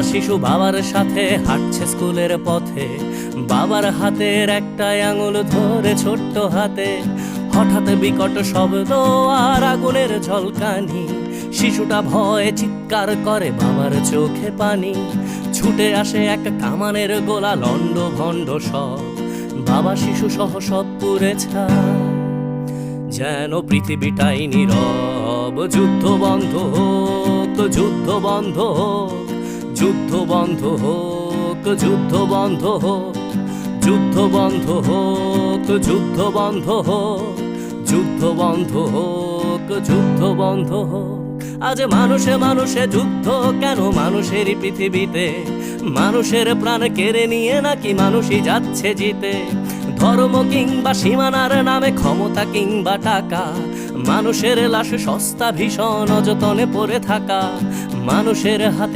শিশু বাবার সাথে হাঁটছে স্কুলের পথে, বাবার হাতের একটা আঙুল ধরে ছোট্ট হাতে। হঠাৎ বিকট শব্দ আর আগুনের ঝলকানি, শিশুটা ভয়ে চিৎকার করে, বাবার চোখে পানি। ছুটে আসে এক কামানের গোলা, লন্ড ভন্ড সব, বাবা শিশু সহ সব পুড়ে ছাই। যেন পৃথিবীটাই নীরব, যুদ্ধ বন্ধ হোক, যুদ্ধ বন্ধ হোক, যুদ্ধ বন্ধ হোক, যুদ্ধ বন্ধ হোক, যুদ্ধ বন্ধ হোক, যুদ্ধ বন্ধ হোক, যুদ্ধ বন্ধ হোক, যুদ্ধ বন্ধ হোক। আজ মানুষে মানুষে যুদ্ধ কেন মানুষেরই পৃথিবীতে? মানুষের প্রাণ কেড়ে নিয়ে নাকি মানুষই যাচ্ছে জিতে? ধর্ম কিংবা সীমানার নামে, ক্ষমতা কিংবা টাকা, মানুষের লাশ সস্তা ভীষণ অযতনে পড়ে থাকা। মানুষের হাতে